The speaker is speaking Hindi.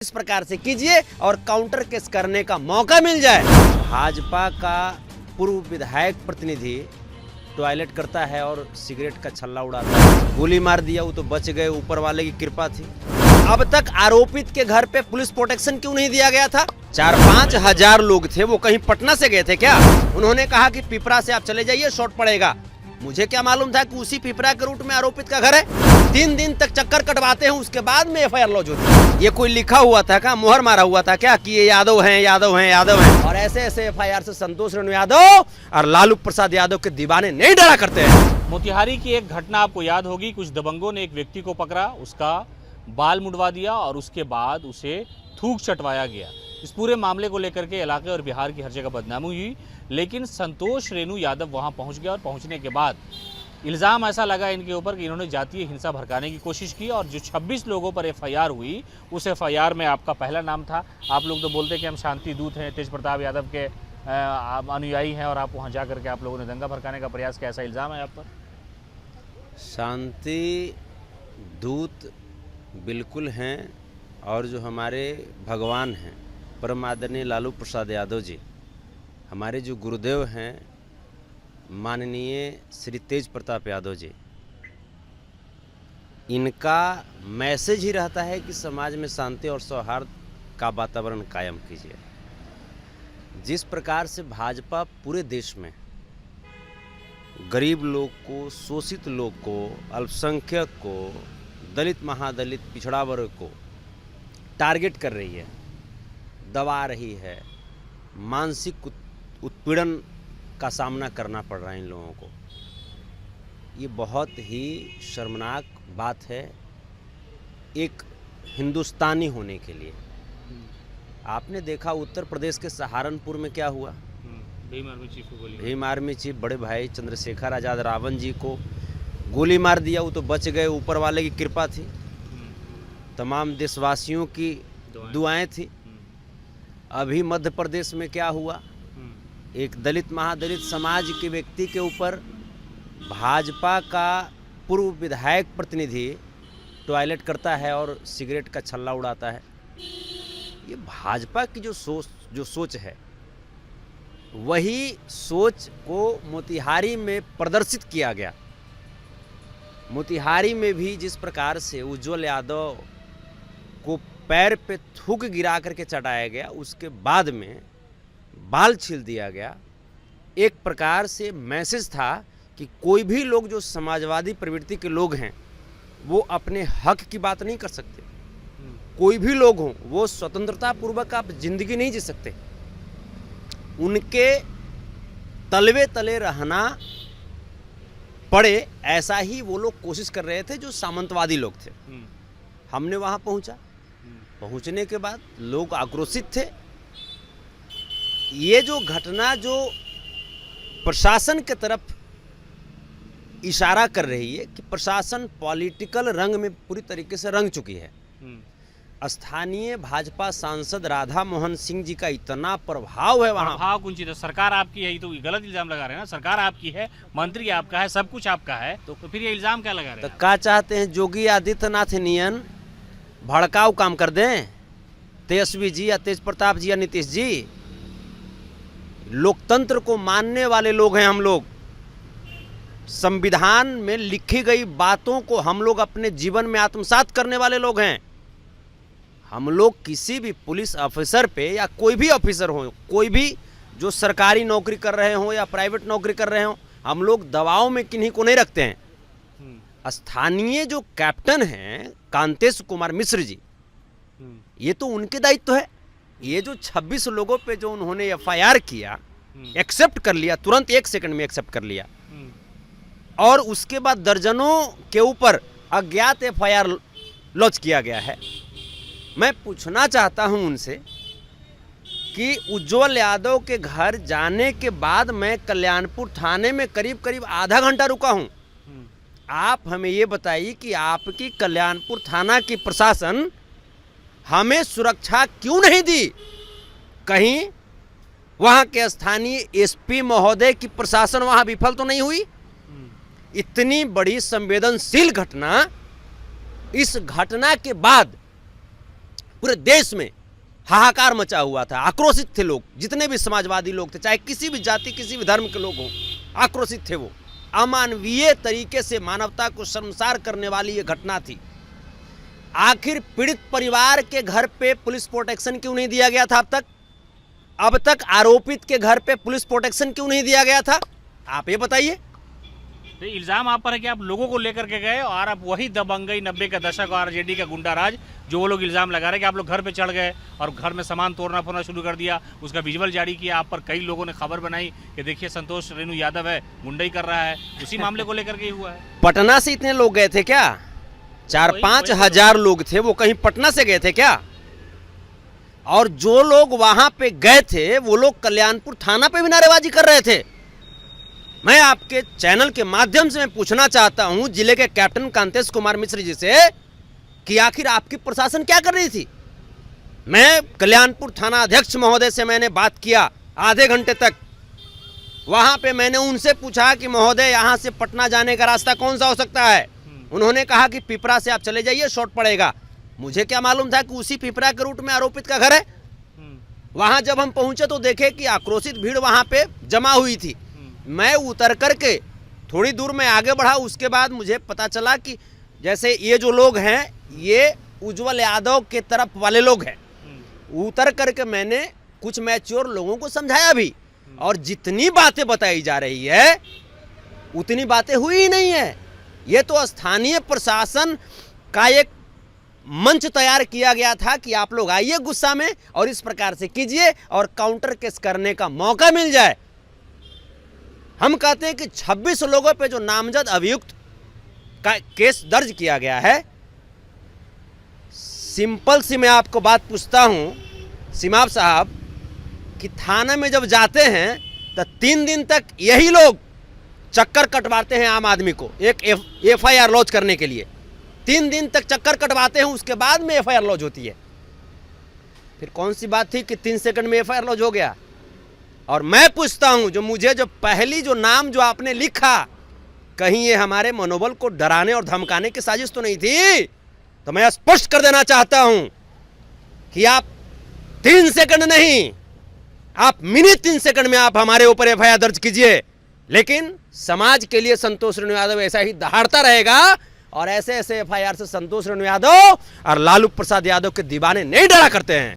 इस प्रकार से कीजिए और काउंटर केस करने का मौका मिल जाए। भाजपा का पूर्व विधायक प्रतिनिधि टॉयलेट करता है और सिगरेट का छल्ला उड़ाता है। गोली मार दिया, वो तो बच गए, ऊपर वाले की कृपा थी। अब तक आरोपित के घर पे पुलिस प्रोटेक्शन क्यों नहीं दिया गया था? 4-5 हजार लोग थे, वो कहीं पटना से गए थे क्या? उन्होंने कहा कि पिपरा से आप चले जाइए, शॉर्ट पड़ेगा। मुझे क्या मालूम था कि उसी पिपरा के रूट में आरोपित का घर है। 3 दिन तक चक्कर कटवाते हैं, उसके बाद में एफआईआर लॉन्च होती है। ये कोई लिखा हुआ था क्या, मुहर मारा हुआ था क्या कि ये यादव हैं, यादव हैं, यादव हैं? और ऐसे ऐसे एफआईआर से संतोष रेणु यादव और लालू प्रसाद यादव के दीवाने नहीं डरा करते हैं। मोतिहारी की एक घटना आपको याद होगी। कुछ दबंगों ने एक व्यक्ति को पकड़ा, उसका बाल मुड़वा दिया और उसके बाद उसे थूक चटवाया गया। इस पूरे मामले को लेकर के इलाके और बिहार की हर जगह बदनामी हुई, लेकिन संतोष रेणु यादव वहां पहुंच गया और पहुंचने के बाद इल्ज़ाम ऐसा लगा इनके ऊपर कि इन्होंने जातीय हिंसा भड़काने की कोशिश की और जो 26 लोगों पर एफआईआर हुई, उस एफआईआर में आपका पहला नाम था। आप लोग तो बोलते कि हम शांति दूत हैं, तेज प्रताप यादव के अनुयायी हैं और आप वहां जा करके आप लोगों ने दंगा भड़काने का प्रयास किया, ऐसा इल्ज़ाम है आप पर? शांति दूत बिल्कुल हैं, और जो हमारे भगवान हैं परम आदरणीय लालू प्रसाद यादव जी, हमारे जो गुरुदेव हैं माननीय श्री तेज प्रताप यादव जी, इनका मैसेज ही रहता है कि समाज में शांति और सौहार्द का वातावरण कायम कीजिए। जिस प्रकार से भाजपा पूरे देश में गरीब लोग को, शोषित लोग को, अल्पसंख्यक को, दलित महादलित पिछड़ा वर्ग को टारगेट कर रही है, दबा रही है, मानसिक उत्पीड़न का सामना करना पड़ रहा है इन लोगों को, ये बहुत ही शर्मनाक बात है एक हिंदुस्तानी होने के लिए। आपने देखा उत्तर प्रदेश के सहारनपुर में क्या हुआ? भीम आर्मी चीफ बड़े भाई चंद्रशेखर आज़ाद रावण जी को गोली मार दिया, वो तो बच गए, ऊपर वाले की कृपा थी, तमाम देशवासियों की दुआएं थी। अभी मध्य प्रदेश में क्या हुआ? एक दलित महादलित समाज के व्यक्ति के ऊपर भाजपा का पूर्व विधायक प्रतिनिधि टॉयलेट करता है और सिगरेट का छल्ला उड़ाता है। ये भाजपा की जो सोच है, वही सोच को मोतिहारी में प्रदर्शित किया गया। मोतिहारी में भी जिस प्रकार से उज्जवल यादव को पैर पे थूक गिरा करके चटाया गया, उसके बाद में बाल छील दिया गया, एक प्रकार से मैसेज था कि कोई भी लोग जो समाजवादी प्रवृत्ति के लोग हैं वो अपने हक की बात नहीं कर सकते। कोई भी लोग हों, वो स्वतंत्रता पूर्वक आप जिंदगी नहीं जी सकते। उनके तलवे तले रहना पड़े, ऐसा ही वो लोग कोशिश कर रहे थे जो सामंतवादी लोग थे। हमने वहाँ पहुँचा, पहुँचने के बाद लोग आक्रोशित थे। ये जो घटना जो प्रशासन के तरफ इशारा कर रही है कि प्रशासन पॉलिटिकल रंग में पूरी तरीके से रंग चुकी है। स्थानीय भाजपा सांसद राधा मोहन सिंह जी का इतना प्रभाव है वहाँ। प्रभाव कुंचित है, सरकार आपकी है, ये तो गलत इल्जाम लगा रहे हैं ना। सरकार आपकी है, मंत्री आपका है, सब कुछ आपका है, तो फिर ये इल्जाम क्या लगा रहे हैं? तो क्या चाहते हैं, योगी आदित्यनाथ नियन भड़काऊ काम कर दें तेजस्वी जी या तेज प्रताप जी या नीतीश जी? लोकतंत्र को मानने वाले लोग हैं हम लोग। संविधान में लिखी गई बातों को हम लोग अपने जीवन में आत्मसात करने वाले लोग हैं। हम लोग किसी भी पुलिस ऑफिसर पे या कोई भी ऑफिसर हो, कोई भी जो सरकारी नौकरी कर रहे हो या प्राइवेट नौकरी कर रहे हो, हम लोग दबाव में किन्हीं को नहीं रखते हैं। स्थानीय जो कैप्टन हैं कांतेश कुमार मिश्र जी, ये तो उनके दायित्व है। ये जो 26 लोगों पे जो उन्होंने एफआईआर किया, एक्सेप्ट कर लिया, तुरंत 1 सेकंड में एक्सेप्ट कर लिया, और उसके बाद दर्जनों के ऊपर अज्ञात एफआईआर लॉन्च किया गया है। मैं पूछना चाहता हूं उनसे कि उज्जवल यादव के घर जाने के बाद मैं कल्याणपुर थाने में करीब करीब आधा घंटा रुका हूं। आप हमें ये बताइए कि आपकी कल्याणपुर थाना की प्रशासन हमें सुरक्षा क्यों नहीं दी? कहीं वहां के स्थानीय एसपी महोदय की प्रशासन वहां विफल तो नहीं हुई? इतनी बड़ी संवेदनशील घटना, इस घटना के बाद पूरे देश में हाहाकार मचा हुआ था, आक्रोशित थे लोग, जितने भी समाजवादी लोग थे, चाहे किसी भी जाति किसी भी धर्म के लोग हों, आक्रोशित थे वो। अमानवीय तरीके से मानवता को शर्मसार करने वाली ये घटना थी। आखिर पीड़ित परिवार के घर पे पुलिस प्रोटेक्शन क्यों नहीं दिया गया था अब तक आरोपित के घर पे पुलिस प्रोटेक्शन क्यों नहीं दिया गया था, आप ये बताइए। तो इल्ज़ाम आप पर है कि आप लोगों को लेकर के गए और आप वही दबंगई 90 का दशक और आरजेडी का गुंडा राज जो वो लोग इल्ज़ाम लगा रहे हैं कि आप लोग घर पे चढ़ गए और घर में सामान तोड़ना फोड़ना शुरू कर दिया, उसका विजुअल जारी किया, आप पर कई लोगों ने खबर बनाई कि देखिए संतोष रेणु यादव है, गुंडई कर रहा है, उसी मामले को लेकर के ही हुआ है। पटना से इतने लोग गए थे क्या? 4-5 हजार लोग थे, वो कहीं पटना से गए थे क्या? और जो लोग वहां पे गए थे वो लोग कल्याणपुर थाना पे भी नारेबाजी कर रहे थे। मैं आपके चैनल के माध्यम से मैं पूछना चाहता हूं जिले के कैप्टन कांतेश कुमार मिश्र जी से कि आखिर आपकी प्रशासन क्या कर रही थी। मैं कल्याणपुर थाना अध्यक्ष महोदय से मैंने बात किया आधे घंटे तक। वहां पे मैंने उनसे पूछा कि महोदय यहां से पटना जाने का रास्ता कौन सा हो सकता है। उन्होंने कहा कि पिपरा से आप चले जाइए, शॉर्ट पड़ेगा। मुझे क्या मालूम था कि उसी पिपरा के रूट में आरोपित का घर है। वहां जब हम पहुंचे तो देखे कि आक्रोशित भीड़ वहां पे जमा हुई थी। मैं उतर करके थोड़ी दूर में आगे बढ़ा, उसके बाद मुझे पता चला कि जैसे ये जो लोग हैं ये उज्जवल यादव के तरफ वाले लोग हैं। उतर करके मैंने कुछ मैच्योर लोगों को समझाया भी, और जितनी बातें बताई जा रही है उतनी बातें हुई ही नहीं है। ये तो स्थानीय प्रशासन का एक मंच तैयार किया गया था कि आप लोग आइए गुस्सा में और इस प्रकार से कीजिए और काउंटर केस करने का मौका मिल जाए। हम कहते हैं कि 26 लोगों पे जो नामजद अभियुक्त का केस दर्ज किया गया है, सिंपल सी मैं आपको बात पूछता हूं सिमाब साहब कि थाने में जब जाते हैं तो 3 दिन तक यही लोग चक्कर कटवाते हैं आम आदमी को एक एफआईआर लॉन्च करने के लिए। 3 दिन तक चक्कर कटवाते हैं, उसके बाद में एफआईआर लॉन्च होती है। फिर कौन सी बात थी कि 3 सेकंड में एफआईआर लॉन्च हो गया। और मैं पूछता हूं जो पहली जो नाम जो आपने लिखा, कहीं ये हमारे मनोबल को डराने और धमकाने की साजिश तो नहीं थी? तो मैं स्पष्ट कर देना चाहता हूं कि आप 3 सेकंड नहीं, आप मिनी 3 सेकंड में आप हमारे ऊपर एफआईआर दर्ज कीजिए, लेकिन समाज के लिए संतोष रेणु यादव ऐसा ही दहाड़ता रहेगा। और ऐसे ऐसे एफआईआर से संतोष रेणु यादव और लालू प्रसाद यादव के दीवाने नहीं डरा करते हैं।